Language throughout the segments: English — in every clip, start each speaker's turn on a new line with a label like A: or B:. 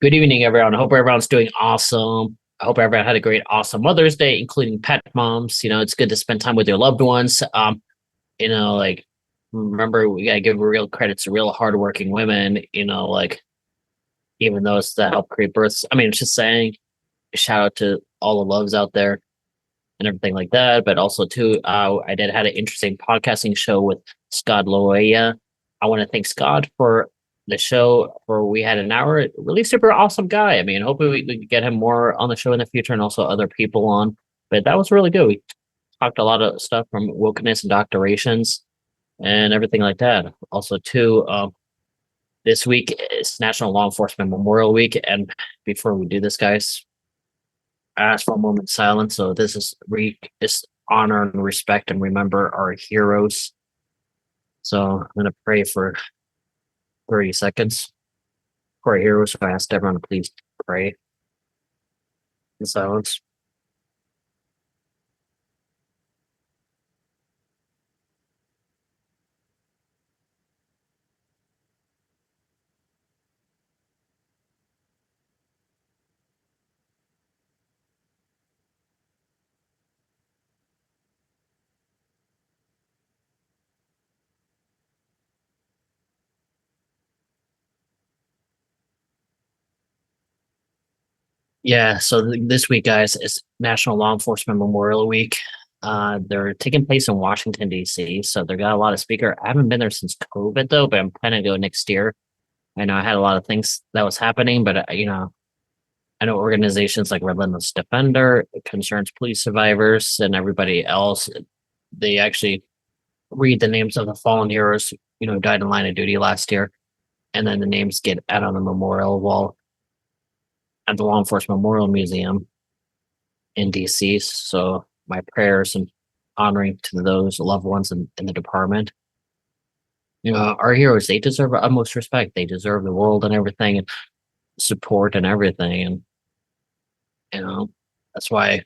A: Good evening, everyone. I hope everyone's doing awesome. I hope everyone had a great, awesome Mother's Day, including pet moms. It's good to spend time with your loved ones. Like remember we gotta give real credit to real hardworking women. Even those that help create births. I mean, it's just saying, shout out to all the loves out there and everything like that. But also too, I did had an interesting podcasting show with Scott Loayya. I want to thank Scott for the show where we had an hour. Really super awesome guy. I mean, hopefully we can get him more on the show in the future and also other people on. But that was really good. We talked a lot of stuff from wokeness and doctorations and everything like that. Also, too, this week is National Law Enforcement Memorial Week. And before we do this, guys, I ask for a moment's silence. So this is honor and respect and remember our heroes. So I'm gonna pray for 30 seconds for our heroes. So I asked everyone to please pray in silence. Yeah, so this week, guys, is National Law Enforcement Memorial Week. They're taking place in Washington, D.C., so they got a lot of speaker. I haven't been there since COVID, though, but I'm planning to go next year. I know I had a lot of things that was happening, but, I know organizations like Relentless Defender, Concerns Police Survivors, and everybody else, they actually read the names of the fallen heroes, who died in line of duty last year, and then the names get added on the memorial wall at the Law Enforcement Memorial Museum in DC. So my prayers and honoring to those loved ones in the department. Our heroes, they deserve utmost respect. They deserve the world and everything and support and everything. And, that's why,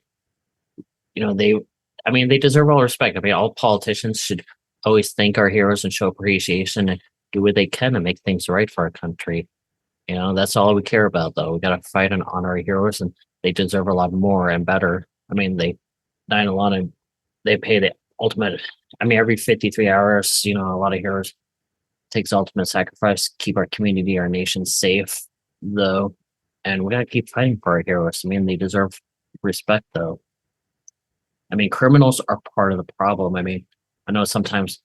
A: they deserve all respect. I mean, all politicians should always thank our heroes and show appreciation and do what they can to make things right for our country. That's all we care about, though. We got to fight and honor our heroes, and they deserve a lot more and better. I mean, they died a lot and they pay the ultimate. I mean, every 53 hours, a lot of heroes takes ultimate sacrifice to keep our community, our nation safe, though. And we got to keep fighting for our heroes. I mean, they deserve respect, though. I mean, criminals are part of the problem. I mean, I know sometimes,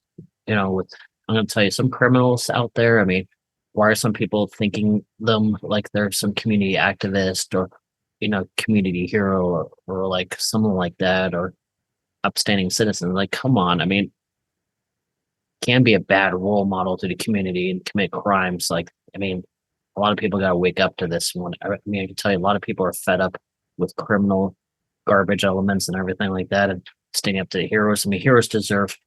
A: I'm going to tell you, some criminals out there, I mean, why are some people thinking them like they're some community activist or, community hero or like someone like that or upstanding citizen? Like, come on. I mean, can be a bad role model to the community and commit crimes. Like, I mean, a lot of people got to wake up to this one. I mean, I can tell you a lot of people are fed up with criminal garbage elements and everything like that and standing up to the heroes. I mean, heroes deserve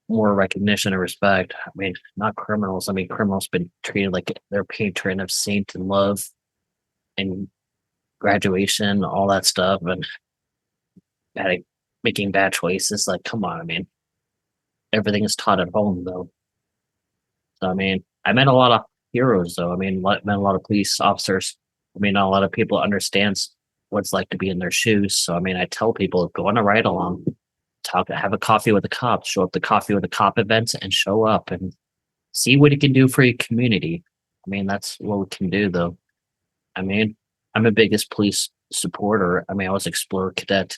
A: more recognition and respect. I mean, not criminals. I mean, criminals been treated like they're patron of saint and love and graduation, all that stuff, and bad, making bad choices. Like, come on. I mean, everything is taught at home, though. So, I mean, I met a lot of heroes, though. I mean, met a lot of police officers. I mean, not a lot of people understands what it's like to be in their shoes. So, I mean, I tell people go on a ride along, talk, have a coffee with a cop, show up the coffee with a cop events, and show up and see what it can do for your community. I mean, that's what we can do, though. I mean, I'm a biggest police supporter. I mean, I was Explorer Cadet,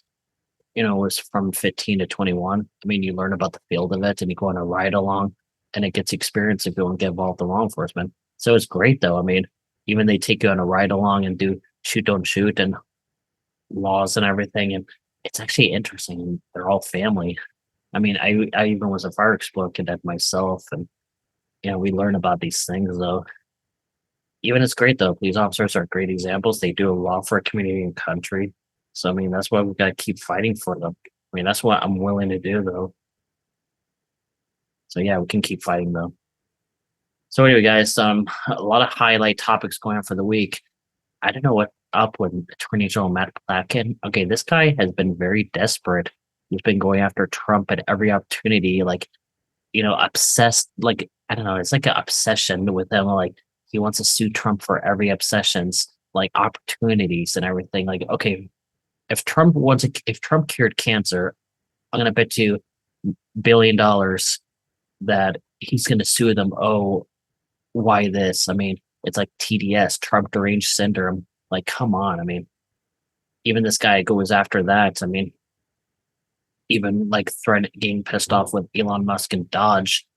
A: was from 15 to 21. I mean, you learn about the field of it and you go on a ride along and it gets experience if you want to get involved in law enforcement. So it's great, though. I mean, even they take you on a ride along and do shoot, don't shoot and laws and everything. And it's actually interesting. And they're all family. I mean, I even was a fire explorer cadet myself. And, we learn about these things, though. Even it's great, though. Police officers are great examples. They do a lot for a community and country. So, I mean, that's why we've got to keep fighting for them. I mean, that's what I'm willing to do, though. So, yeah, we can keep fighting, though. So, anyway, guys, a lot of highlight topics going on for the week. I don't know what up with Attorney General Matt Platkin. Okay, this guy has been very desperate. He's been going after Trump at every opportunity, like, obsessed. Like, I don't know, it's like an obsession with him. Like, he wants to sue Trump for every obsessions. like opportunities and everything. Like, okay, if Trump cured cancer, I'm gonna bet you $1 billion that he's gonna sue them. Oh, why this? I mean, it's like TDS, Trump deranged syndrome. Like, come on. I mean, even this guy goes after that. I mean, even like threat getting pissed off with Elon Musk and Dodge,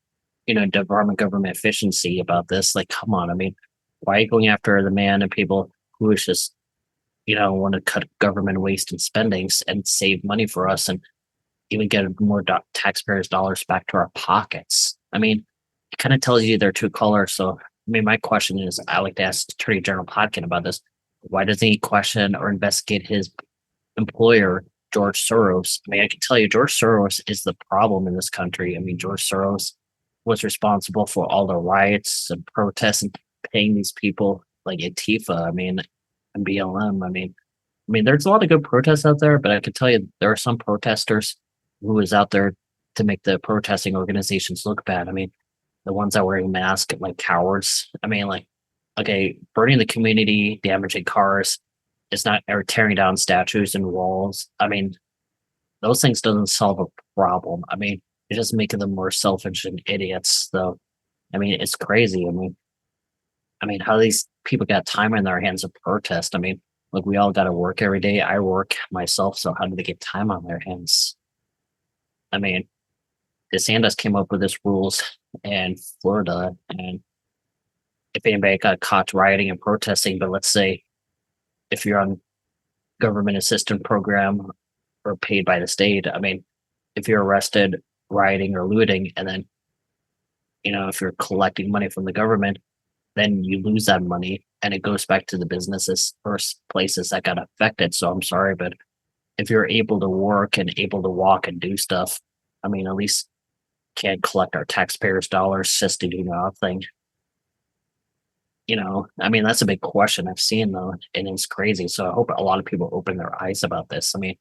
A: Department of Government Efficiency about this. Like, come on. I mean, why are you going after the man and people who is just, want to cut government waste and spendings and save money for us and even get more taxpayers' dollars back to our pockets? I mean, it kind of tells you they're two colors. So, I mean, my question is, I like to ask Attorney General Platkin about this. Why doesn't he question or investigate his employer, George Soros? I mean, I can tell you, George Soros is the problem in this country. I mean, George Soros was responsible for all the riots and protests and paying these people like Antifa. I mean, and BLM. I mean, there's a lot of good protests out there, but I can tell you there are some protesters who was out there to make the protesting organizations look bad. I mean, the ones that wearing masks like cowards. I mean, like, okay, burning the community, damaging cars, it's not or tearing down statues and walls. I mean, those things doesn't solve a problem. I mean, it's just making them more selfish and idiots. So, I mean, it's crazy. I mean, how these people got time in their hands to protest. I mean, like we all got to work every day. I work myself, so how do they get time on their hands? I mean, DeSantis came up with this rules in Florida, and if anybody got caught rioting and protesting, but let's say if you're on government assistance program or paid by the state, I mean, if you're arrested rioting or looting, and then if you're collecting money from the government, then you lose that money and it goes back to the businesses or places that got affected. So I'm sorry, but if you're able to work and able to walk and do stuff, I mean, at least can't collect our taxpayers' dollars just to do nothing. I mean, that's a big question I've seen though, and it's crazy. So I hope a lot of people open their eyes about this. I mean,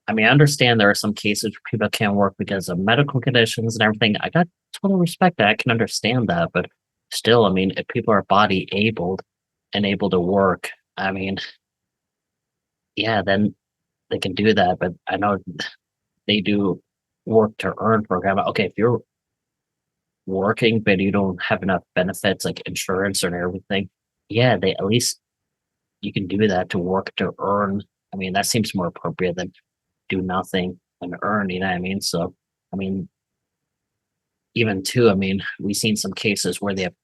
A: I understand there are some cases where people can't work because of medical conditions and everything. I got total respect that. I can understand that, but still, I mean, if people are body abled and able to work, I mean, yeah, then they can do that. But I know they do work to earn program. Okay, if you're working but you don't have enough benefits like insurance and everything, yeah, they at least you can do that to work to earn. I mean, that seems more appropriate than do nothing and earn, you know what I mean? So I mean, even too, I mean, we've seen some cases where they have,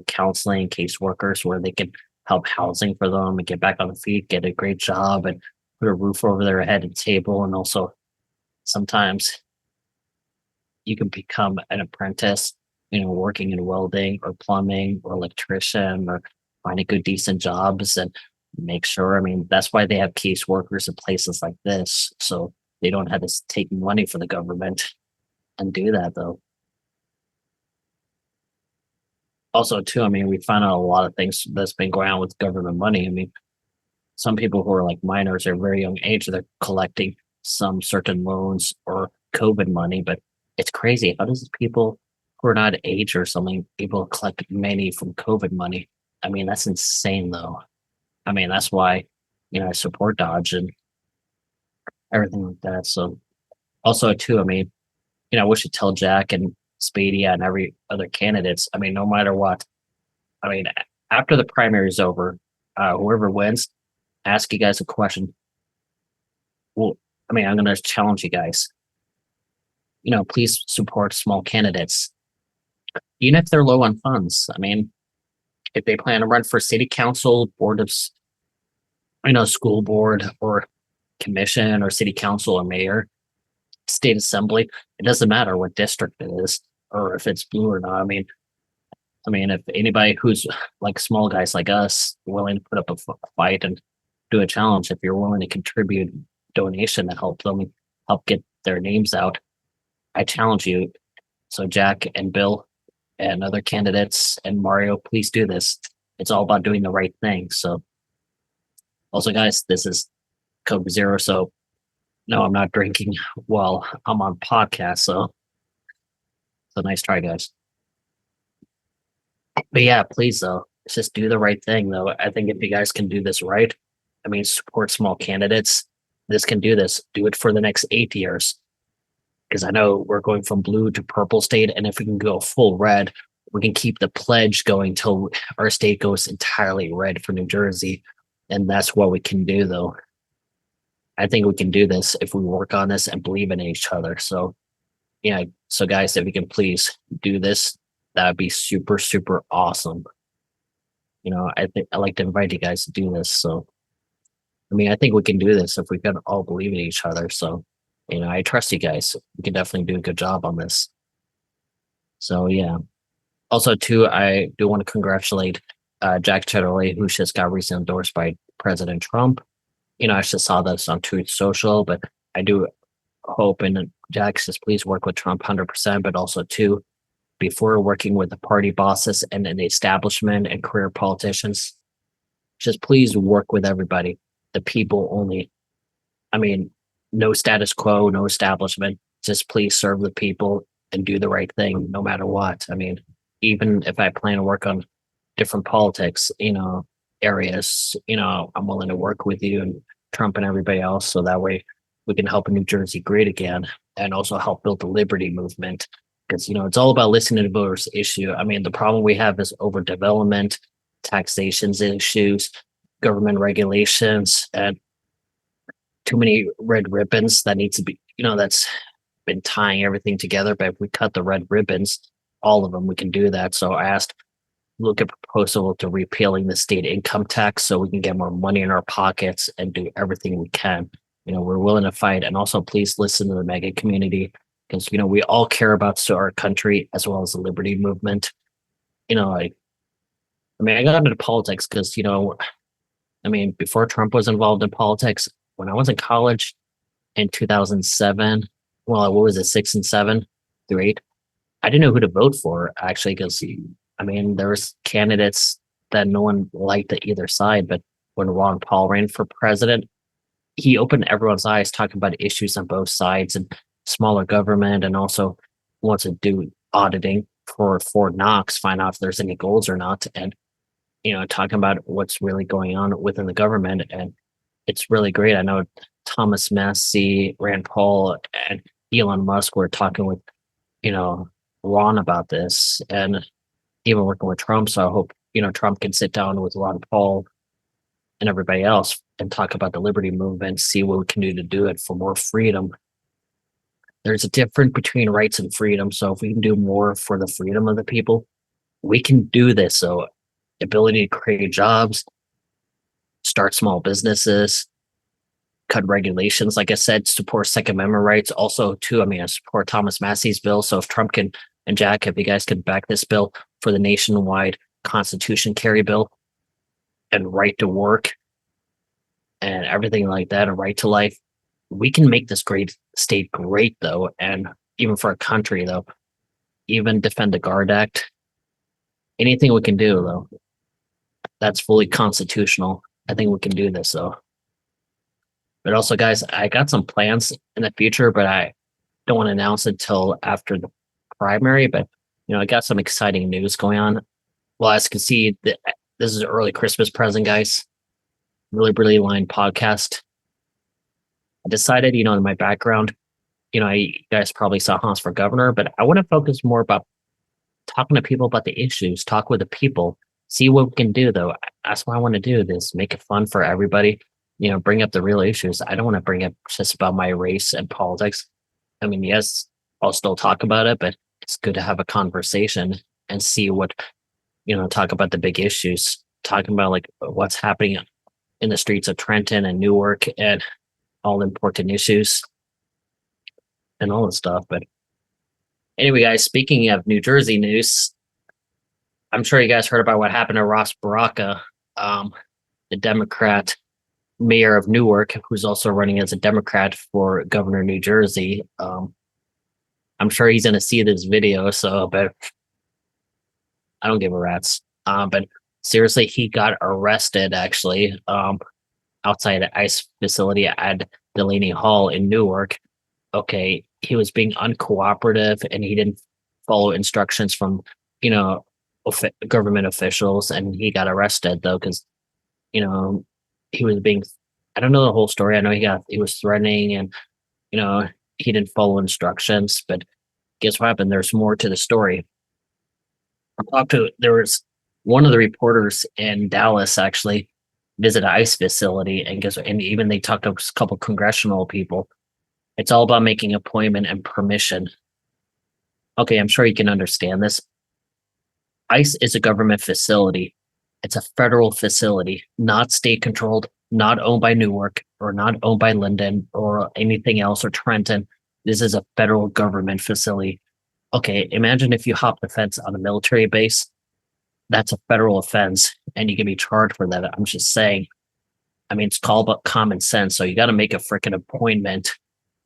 A: counseling caseworkers where they can help housing for them and get back on the feet, get a great job and put a roof over their head and table. And also sometimes you can become an apprentice, working in welding or plumbing or electrician or finding good decent jobs and make sure. I mean, that's why they have caseworkers in places like this. So they don't have to take money from the government and do that though. Also, too, I mean, we find out a lot of things that's been going on with government money. I mean, some people who are like minors at a very young age, they're collecting some certain loans or COVID money, but it's crazy. How does people who are not age or something able to collect money from COVID money? I mean, that's insane though. I mean, that's why, I support Dodge and everything like that. So also too, I mean, we should tell Jack and Speedy and every other candidates. I mean, no matter what, I mean, after the primary is over, whoever wins, ask you guys a question. Well, I mean, I'm going to challenge you guys. Please support small candidates, even if they're low on funds. I mean, if they plan to run for city council, board of, school board or commission or city council or mayor, state assembly, it doesn't matter what district it is or if it's blue or not. I mean, if anybody who's like small guys like us willing to put up a fight and do a challenge, if you're willing to contribute donation to help them help get their names out, I challenge you. So Jack and Bill and other candidates and Mario, please do this. It's all about doing the right thing. So also, guys, this is Coke Zero. So no, I'm not drinking while I'm on podcast. So nice try, guys. But yeah, please though, just do the right thing, though. I think if you guys can do this right, I mean, support small candidates. This can do this. Do it for the next 8 years. Because I know we're going from blue to purple state, and if we can go full red, we can keep the pledge going till our state goes entirely red for New Jersey, and that's what we can do. Though I think we can do this if we work on this and believe in each other. So yeah, so guys, if you can please do this, that'd be super super awesome. I think I like to invite you guys to do this. So I mean, I think we can do this if we can all believe in each other. So I trust you guys. We can definitely do a good job on this. So yeah. Also, too, I do want to congratulate Jack Chatterley, who just got recently endorsed by President Trump. I just saw this on Truth Social, but I do hope and Jack says please work with Trump 100%, but also too before working with the party bosses and the establishment and career politicians, just please work with everybody, the people only. I mean, no status quo, no establishment. Just please serve the people and do the right thing no matter what. I mean, even if I plan to work on different politics, areas, I'm willing to work with you and Trump and everybody else. So that way we can help New Jersey great again and also help build the liberty movement. Because, it's all about listening to voters' issue. I mean, the problem we have is overdevelopment, taxations issues, government regulations, and too many red ribbons that need to be, that's been tying everything together. But if we cut the red ribbons, all of them, we can do that. So I asked, look at proposal to repealing the state income tax so we can get more money in our pockets and do everything we can. We're willing to fight. And also, please listen to the mega community because, we all care about our country as well as the liberty movement. I got into politics because, before Trump was involved in politics, when I was in college in 2007, well, what was it, 6 and 7 through 8? I didn't know who to vote for actually because there was candidates that no one liked at either side. But when Ron Paul ran for president, he opened everyone's eyes talking about issues on both sides and smaller government, and also wants to do auditing for Fort Knox, find out if there's any goals or not, and talking about what's really going on within the government. And it's really great. I know Thomas Massey, Rand Paul, and Elon Musk were talking with Ron about this, and even working with Trump. So I hope Trump can sit down with Ron Paul and everybody else and talk about the liberty movement, see what we can do to do it for more freedom. There's a difference between rights and freedom. So if we can do more for the freedom of the people, we can do this. So ability to create jobs, start small businesses, cut regulations, like I said, support Second Amendment rights. Also, too, I support Thomas Massey's bill. So if Trump can, and Jack, if you guys can back this bill for the nationwide Constitution carry bill and right to work and everything like that, a right to life, we can make this great state great, though. And even for a country, though, even defend the Guard Act, anything we can do, though, that's fully constitutional. I think we can do this, though. But also, guys, I got some plans in the future, but I don't want to announce it till after the primary. But I got some exciting news going on. Well, as you can see, this is an early Christmas present, guys. Really brilliant line podcast. I decided, in my background, you guys probably saw Hans for Governor, but I want to focus more about talking to people about the issues, talk with the people, see what we can do, though. That's what I want to do, this, make it fun for everybody, bring up the real issues. I don't want to bring up just about my race and politics. Yes, I'll still talk about it, but it's good to have a conversation and see what, talk about the big issues, talking about like what's happening in the streets of Trenton and Newark and all important issues and all that stuff. But anyway, guys, speaking of New Jersey news, I'm sure you guys heard about what happened to Ras Baraka, the Democrat mayor of Newark, who's also running as a Democrat for governor of New Jersey. I'm sure he's going to see this video, but I don't give a rat's. But seriously, he got arrested actually outside the ICE facility at Delaney Hall in Newark. Okay, he was being uncooperative and he didn't follow instructions from, government officials, and he got arrested though because you know he was being. I don't know the whole story. I know he was threatening, and you know he didn't follow instructions. But guess what happened? There's more to the story. I talked to there was one of the reporters in Dallas actually visit an ICE facility, and even they talked to a couple congressional people. It's all about making appointment and permission. Okay, I'm sure you can understand this. ICE is a government facility. It's a federal facility, not state controlled, not owned by Newark or not owned by Linden or anything else or Trenton. This is a federal government facility. Okay, imagine if you hop the fence on a military base. That's a federal offense and you can be charged for that. I'm just saying. I mean, it's called but common sense. So you got to make a freaking appointment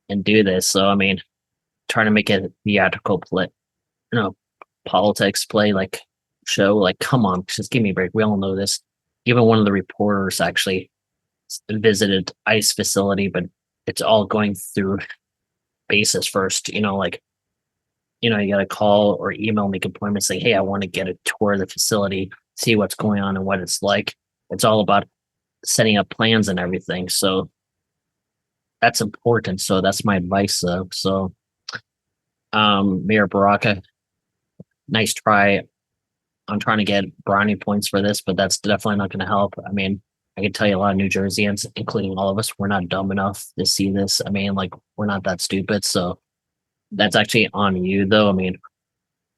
A: and do this. So, I mean, trying to make a theatrical play, you know, politics play like show, like, come on, just give me a break. We all know this. Even one of the reporters actually visited ICE facility, but it's all going through basis first, like, you got to call or email, make appointments, say, hey, I want to get a tour of the facility, see what's going on and what it's like. It's all about setting up plans and everything. So that's important. So that's my advice though. So Mayor Baraka, nice try. I'm trying to get brownie points for this, but that's definitely not going to help. I mean, I can tell you a lot of New Jerseyans, including all of us, we're not dumb enough to see this. I mean, like, we're not that stupid. So that's actually on you, though. I mean,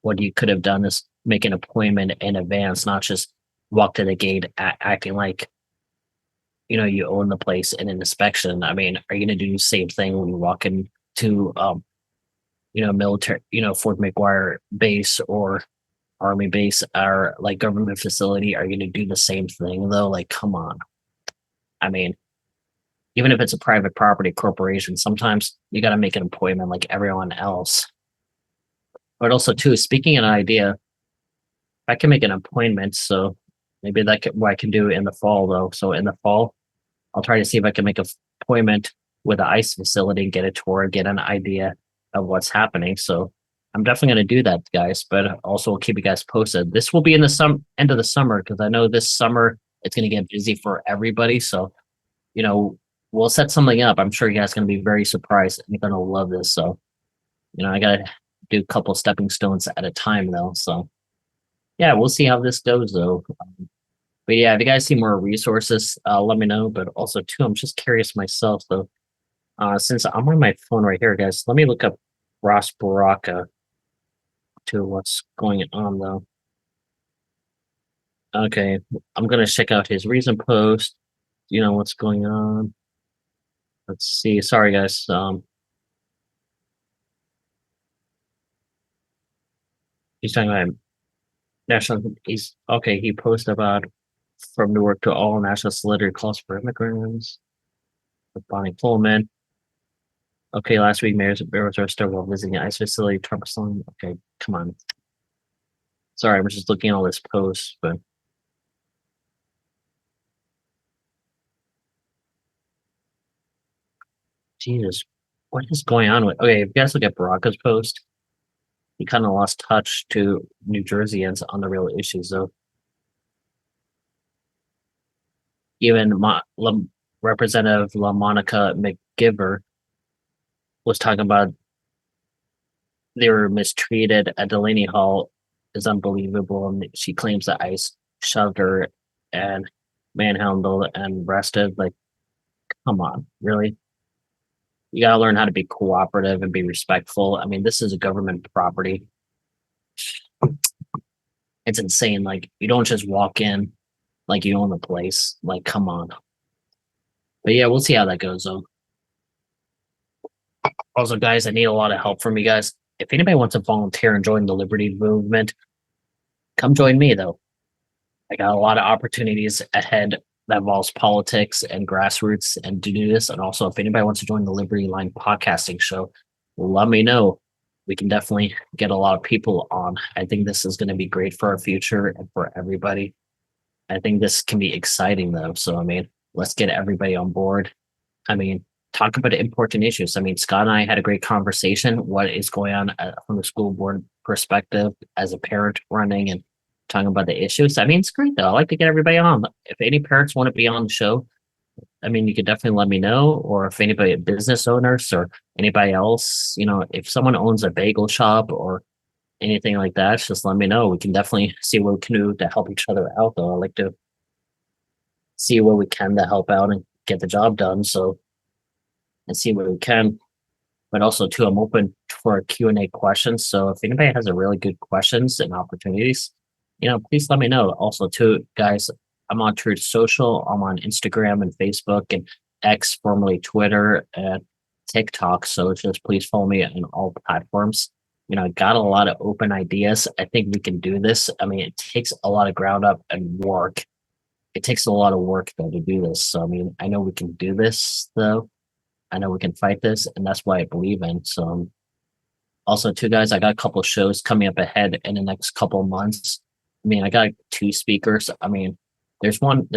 A: what you could have done is make an appointment in advance, not just walk to the gate acting like, you own the place in an inspection. I mean, are you going to do the same thing when you walk into, military, Fort McGuire base or Army base or like government facility? Are you going to do the same thing though? Like, come on. I mean, even if it's a private property corporation, sometimes you got to make an appointment like everyone else. But also, too, speaking of an idea, I can make an appointment. So maybe what I can do in the fall though. So in the fall, I'll try to see if I can make an appointment with the ICE facility and get a tour, get an idea of what's happening. So I'm definitely going to do that, guys. But also, I'll keep you guys posted. This will be in the end of the summer because I know this summer it's going to get busy for everybody. So, we'll set something up. I'm sure you guys are going to be very surprised. You're going to love this. So, I got to do a couple stepping stones at a time, though. So, yeah, we'll see how this goes, though. But yeah, if you guys see more resources, let me know. But also, too, I'm just curious myself, though. Since I'm on my phone right here, guys, let me look up Ras Baraka to what's going on, though. Okay, I'm gonna check out his recent post. What's going on. Let's see. Sorry, guys. He's talking about national. He's okay. He posted about from Newark to all national solidarity calls for immigrants. With Bonnie Pullman. Okay, last week, mayors were arrested while visiting the ICE facility. Trump. Okay, come on. Sorry, I'm just looking at all this post, but Jesus, what is going on with? Okay, if you guys look at Baraka's post, he kind of lost touch to New Jerseyans on the real issues. So even Representative LaMonica McGiver was talking about they were mistreated at Delaney Hall is unbelievable. And she claims that ICE shoved her and manhandled and arrested. Like, come on, really? You gotta learn how to be cooperative and be respectful. I mean, this is a government property. It's insane. Like, you don't just walk in like you own the place. Like, come on. But yeah, we'll see how that goes though. Also, guys, I need a lot of help from you guys. If anybody wants to volunteer and join the Liberty movement, come join me though. I got a lot of opportunities ahead that involves politics and grassroots and to do this. And also, if anybody wants to join the Liberty Line podcasting show, let me know. We can definitely get a lot of people on. I think this is going to be great for our future and for everybody. I think this can be exciting though. So, I mean, let's get everybody on board. I mean, talk about important issues. I mean, Scott and I had a great conversation. What is going on from the school board perspective as a parent running and talking about the issues. I mean, it's great though. I like to get everybody on. If any parents want to be on the show, I mean, you could definitely let me know. Or if anybody, business owners or anybody else, if someone owns a bagel shop or anything like that, just let me know. We can definitely see what we can do to help each other out. Though I like to see what we can to help out and get the job done. So and see what we can. But also too, I'm open for Q&A questions. So if anybody has a really good questions and opportunities, please let me know. Also too, guys, I'm on Truth Social. I'm on Instagram and Facebook and X, formerly Twitter and TikTok. So just please follow me on all platforms. I got a lot of open ideas. I think we can do this. I mean, it takes a lot of ground up and work. It takes a lot of work though to do this. So I mean, I know we can do this though. I know we can fight this, and that's why I believe in. So, also, too, guys, I got a couple of shows coming up ahead in the next couple of months. I mean, I got two speakers. I mean, there's one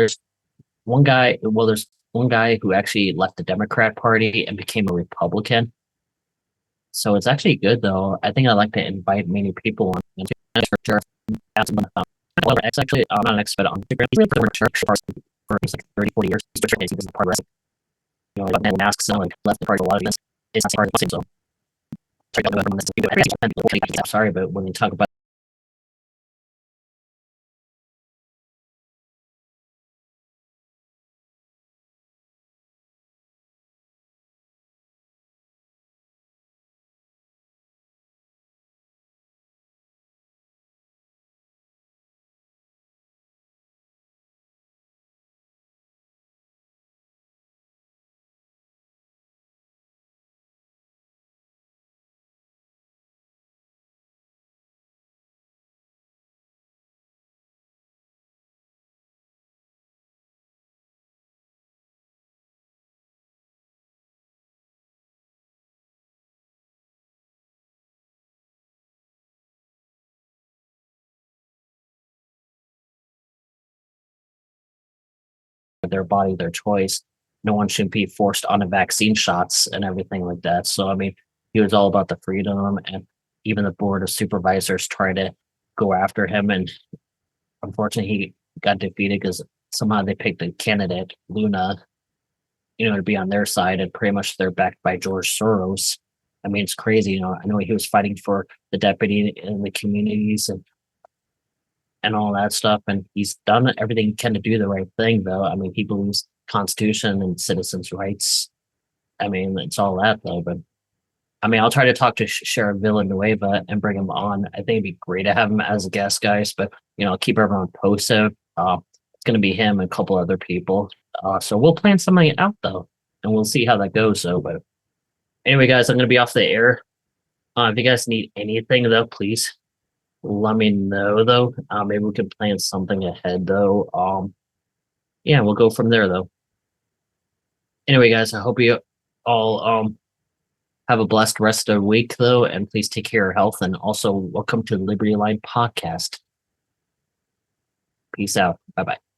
A: guy. Well, there's one guy who actually left the Democrat Party and became a Republican. So it's actually good, though. I think I like to invite many people on. Actually, I'm not an expert on Instagram. He's really for church for like 30, 40 years. He's part of like masks and like left the party a lot of this. It's not part of the so sorry, but when we talk about their body, their choice, no one should be forced on a vaccine shots and everything like that. So I mean, he was all about the freedom, and even the board of supervisors tried to go after him, and unfortunately, he got defeated because somehow they picked a candidate, Luna, to be on their side, and pretty much they're backed by George Soros. I mean, it's crazy. I know he was fighting for the deputy in the communities and all that stuff, and he's done everything he can to do the right thing. Though, I mean, he believes Constitution and citizens' rights. I mean, it's all that though. But I mean, I'll try to talk to Sheriff Villanueva and bring him on. I think it'd be great to have him as a guest, guys. But I'll keep everyone posted. It's going to be him and a couple other people. So we'll plan something out though, and we'll see how that goes. So, but anyway, guys, I'm going to be off the air. If you guys need anything though, please let me know though. Maybe we can plan something ahead though. Yeah, we'll go from there though. Anyway, guys, I hope you all have a blessed rest of the week though, and please take care of your health. And also, welcome to the Liberty Line podcast. Peace out. Bye bye.